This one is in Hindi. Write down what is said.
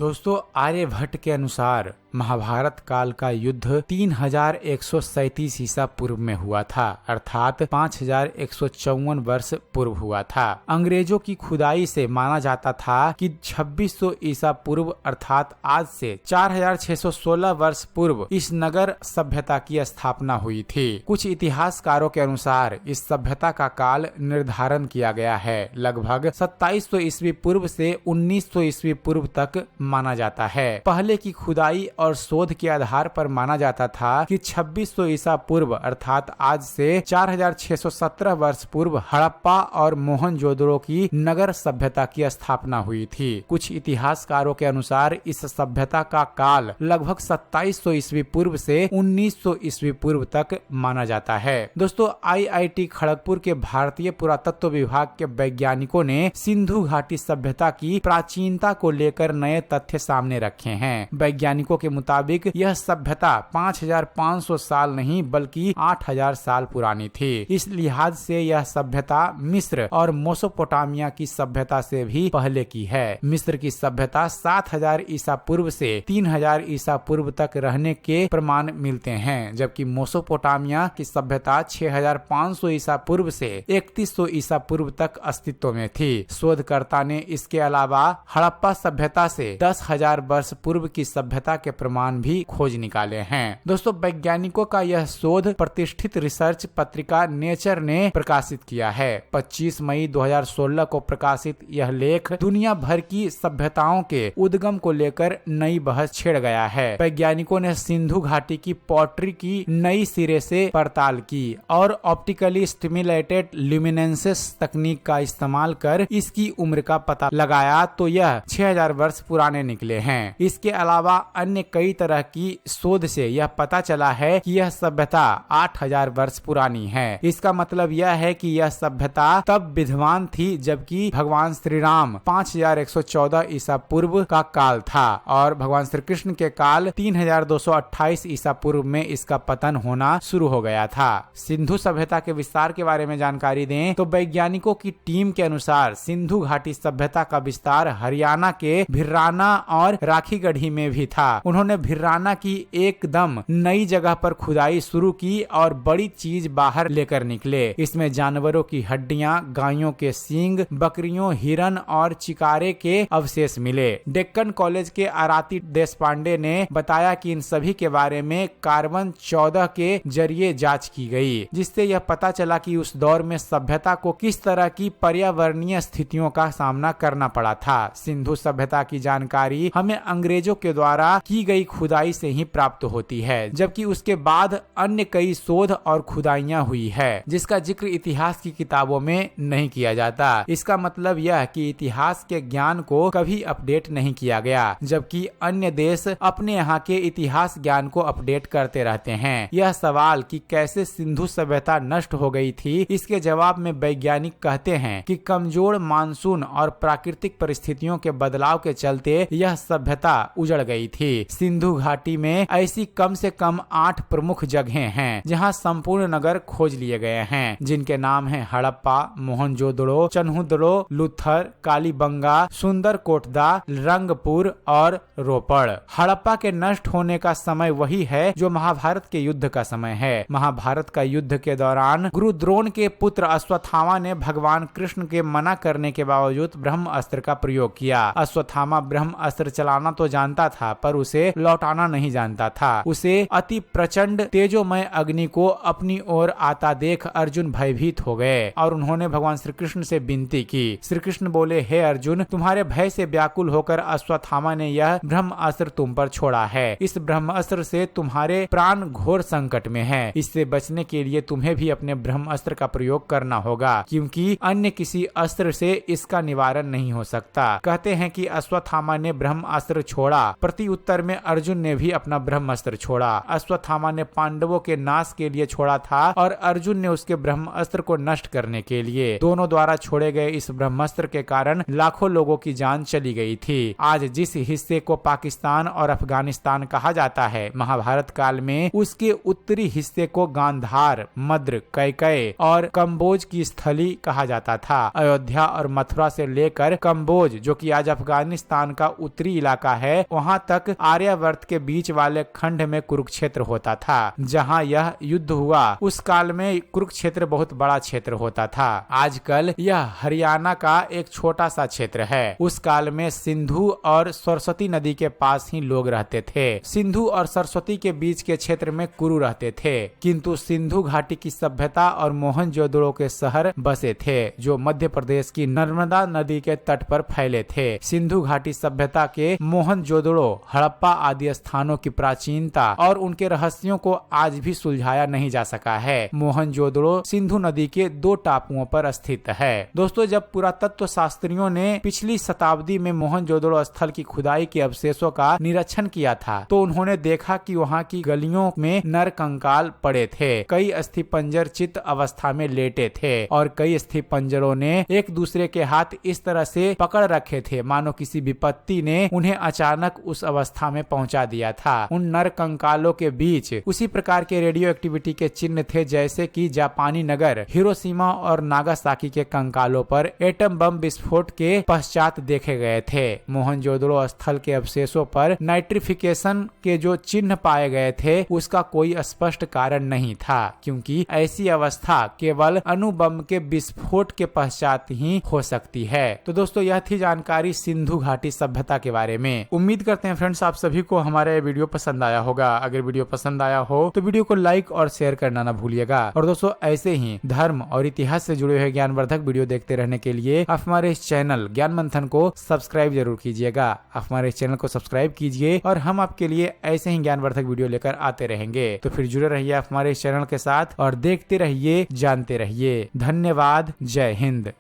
दोस्तों, आर्यभट्ट के अनुसार महाभारत काल का युद्ध 3137 ईसा पूर्व में हुआ था, अर्थात 5154 वर्ष पूर्व हुआ था। अंग्रेजों की खुदाई से माना जाता था कि 2600 ईसा पूर्व अर्थात आज से 4616 वर्ष पूर्व इस नगर सभ्यता की स्थापना हुई थी। कुछ इतिहासकारों के अनुसार इस सभ्यता का काल निर्धारण किया गया है, लगभग 2700 ईस्वी पूर्व से 1900 ईस्वी पूर्व तक माना जाता है। पहले की खुदाई और शोध के आधार पर माना जाता था कि 2600 ईसा पूर्व अर्थात आज से 4617 वर्ष पूर्व हड़प्पा और मोहनजोदड़ो की नगर सभ्यता की स्थापना हुई थी। कुछ इतिहासकारों के अनुसार इस सभ्यता का काल लगभग 2700 ईस्वी पूर्व से 1900 ईस्वी पूर्व तक माना जाता है। दोस्तों, IIT खड़गपुर के भारतीय पुरातत्व विभाग के वैज्ञानिकों ने सिंधु घाटी सभ्यता की प्राचीनता को लेकर नए तथ्य सामने रखे हैं। वैज्ञानिकों के मुताबिक यह सभ्यता 5500 साल नहीं बल्कि 8000 साल पुरानी थी। इस लिहाज से यह सभ्यता मिस्र और मेसोपोटामिया की सभ्यता से भी पहले की है। मिस्र की सभ्यता 7000 ईसा पूर्व से 3000 ईसा पूर्व तक रहने के प्रमाण मिलते हैं, जबकि मेसोपोटामिया की सभ्यता 6500 ईसा पूर्व से 3100 ईसा पूर्व तक अस्तित्व में थी। शोधकर्ता ने इसके अलावा हड़प्पा सभ्यता से 10,000 वर्ष पूर्व की सभ्यता के प्रमाण भी खोज निकाले हैं। दोस्तों, वैज्ञानिकों का यह शोध प्रतिष्ठित रिसर्च पत्रिका नेचर ने प्रकाशित किया है। 25 मई 2016 को प्रकाशित यह लेख दुनिया भर की सभ्यताओं के उद्गम को लेकर नई बहस छेड़ गया है। वैज्ञानिकों ने सिंधु घाटी की पॉटरी की नई सिरे से पड़ताल की और ऑप्टिकली स्टिमुलेटेड ल्यूमिनेसेंस तकनीक का इस्तेमाल कर इसकी उम्र का पता लगाया तो यह 6000 वर्ष पुराने निकले हैं। इसके अलावा अन्य कई तरह की शोध से यह पता चला है कि यह सभ्यता 8000 वर्ष पुरानी है। इसका मतलब यह है कि यह सभ्यता तब विद्यमान थी जबकि भगवान श्री राम 5114 ईसा पूर्व का काल था और भगवान श्री कृष्ण के काल 3228 ईसा पूर्व में इसका पतन होना शुरू हो गया था। सिंधु सभ्यता के विस्तार के बारे में जानकारी दें तो वैज्ञानिकों की टीम के अनुसार सिंधु घाटी सभ्यता का विस्तार हरियाणा के भिर्राना और राखीगढ़ी में भी था। उन्होंने भिर्राना की एकदम नई जगह पर खुदाई शुरू की और बड़ी चीज बाहर लेकर निकले। इसमें जानवरों की हड्डियां, गायों के सींग, बकरियों, हिरन और चिकारे के अवशेष मिले। डेक्कन कॉलेज के आराती देशपांडे ने बताया कि इन सभी के बारे में कार्बन 14 के जरिए जांच की गई, जिससे यह पता चला कि उस दौर में सभ्यता को किस तरह की पर्यावरणीय स्थितियों का सामना करना पड़ा था। सिंधु सभ्यता की जानकारी हमें अंग्रेजों के द्वारा की गई खुदाई से ही प्राप्त होती है, जबकि उसके बाद अन्य कई शोध और खुदाइयां हुई है जिसका जिक्र इतिहास की किताबों में नहीं किया जाता। इसका मतलब यह कि इतिहास के ज्ञान को कभी अपडेट नहीं किया गया, जबकि अन्य देश अपने यहाँ के इतिहास ज्ञान को अपडेट करते रहते हैं। यह सवाल कि कैसे सिंधु सभ्यता नष्ट हो गई थी, इसके जवाब में वैज्ञानिक कहते हैं कि कमजोर मानसून और प्राकृतिक परिस्थितियों के बदलाव के चलते यह सभ्यता उजड़ गई थी। सिंधु घाटी में ऐसी कम से कम 8 प्रमुख जगहें हैं जहां संपूर्ण नगर खोज लिए गए हैं, जिनके नाम हैं हड़प्पा, मोहनजोदड़ो, चन्हुदड़ो, लुथर, कालीबंगा, सुंदरकोटदा, रंगपुर और रोपड़। हड़प्पा के नष्ट होने का समय वही है जो महाभारत के युद्ध का समय है। महाभारत का युद्ध के दौरान गुरु द्रोण के पुत्र अश्वत्थामा ने भगवान कृष्ण के मना करने के बावजूद ब्रह्म अस्त्र का प्रयोग किया। अश्वत्थामा ब्रह्म अस्त्र चलाना तो जानता था पर उसे लौटाना नहीं जानता था। उसे अति प्रचंड तेजोमय अग्नि को अपनी ओर आता देख अर्जुन भयभीत हो गए और उन्होंने भगवान श्री कृष्ण से विनती की। श्री कृष्ण बोले, हे अर्जुन, तुम्हारे भय से व्याकुल होकर अश्वत्थामा ने यह ब्रह्म अस्त्र तुम पर छोड़ा है। इस ब्रह्म अस्त्र से तुम्हारे प्राण घोर संकट में है। इससे बचने के लिए तुम्हें भी अपने ब्रह्म अस्त्र का प्रयोग करना होगा, क्योंकि अन्य किसी अस्त्र से इसका निवारण नहीं हो सकता। कहते हैं कि अश्वत्थामा ने ब्रह्म अस्त्र छोड़ा। प्रति उत्तर में में अर्जुन ने भी अपना ब्रह्मास्त्र छोड़ा। अश्वत्थामा ने पांडवों के नाश के लिए छोड़ा था और अर्जुन ने उसके ब्रह्मास्त्र को नष्ट करने के लिए। दोनों द्वारा छोड़े गए इस ब्रह्मास्त्र के कारण लाखों लोगों की जान चली गई थी। आज जिस हिस्से को पाकिस्तान और अफगानिस्तान कहा जाता है, महाभारत काल में उसके उत्तरी हिस्से को गांधार, मद्र, कैकय और कम्बोज की स्थली कहा जाता था। अयोध्या और मथुरा से लेकर कम्बोज, जो कि आज अफगानिस्तान का उत्तरी इलाका है, वहां तक आर्यावर्त के बीच वाले खंड में कुरुक्षेत्र होता था। जहां यह युद्ध हुआ उस काल में कुरुक्षेत्र बहुत बड़ा क्षेत्र होता था। आजकल यह हरियाणा का एक छोटा सा क्षेत्र है। उस काल में सिंधु और सरस्वती नदी के पास ही लोग रहते थे। सिंधु और सरस्वती के बीच के क्षेत्र में कुरु रहते थे, किंतु सिंधु घाटी की सभ्यता और मोहनजोदड़ो के शहर बसे थे, जो मध्य प्रदेश की नर्मदा नदी के तट पर फैले थे। सिंधु घाटी सभ्यता के मोहनजोदड़ो, हड़प्पा आदि स्थानों की प्राचीनता और उनके रहस्यों को आज भी सुलझाया नहीं जा सका है। मोहनजोदड़ो सिंधु नदी के 2 टापुओं पर स्थित है। दोस्तों, जब पुरातत्व शास्त्रियों ने पिछली शताब्दी में मोहनजोदड़ो स्थल की खुदाई के अवशेषों का निरीक्षण किया था, तो उन्होंने देखा कि वहां की गलियों में नर कंकाल पड़े थे। कई अस्थिपंजर चित्त अवस्था में लेटे थे और कई अस्थिपंजरों ने एक दूसरे के हाथ इस तरह से पकड़ रखे थे मानो किसी विपत्ति ने उन्हें अचानक उस अवस्था में पहुंचा दिया था। उन नर कंकालों के बीच उसी प्रकार के रेडियो एक्टिविटी के चिन्ह थे जैसे कि जापानी नगर हिरोशिमा और नागासाकी के कंकालों पर एटम बम विस्फोट के पश्चात देखे गए थे। मोहनजोदड़ो स्थल के अवशेषों पर नाइट्रिफिकेशन के जो चिन्ह पाए गए थे उसका कोई स्पष्ट कारण नहीं था, क्योंकि ऐसी अवस्था केवल अणुबम के विस्फोट के पश्चात ही हो सकती है। तो दोस्तों, यह थी जानकारी सिंधु घाटी सभ्यता के बारे में। उम्मीद करते हैं फ्रेंड्स आप सभी को हमारा ये वीडियो पसंद आया होगा। अगर वीडियो पसंद आया हो तो वीडियो को लाइक और शेयर करना ना भूलिएगा। और दोस्तों, ऐसे ही धर्म और इतिहास से जुड़े हुए ज्ञानवर्धक वीडियो देखते रहने के लिए आप हमारे इस चैनल ज्ञान मंथन को सब्सक्राइब जरूर कीजिएगा। आप हमारे इस चैनल को सब्सक्राइब कीजिए और हम आपके लिए ऐसे ही ज्ञानवर्धक वीडियो लेकर आते रहेंगे। तो फिर जुड़े रहिए आप हमारे इस चैनल के साथ और देखते रहिए, जानते रहिए। धन्यवाद। जय हिंद।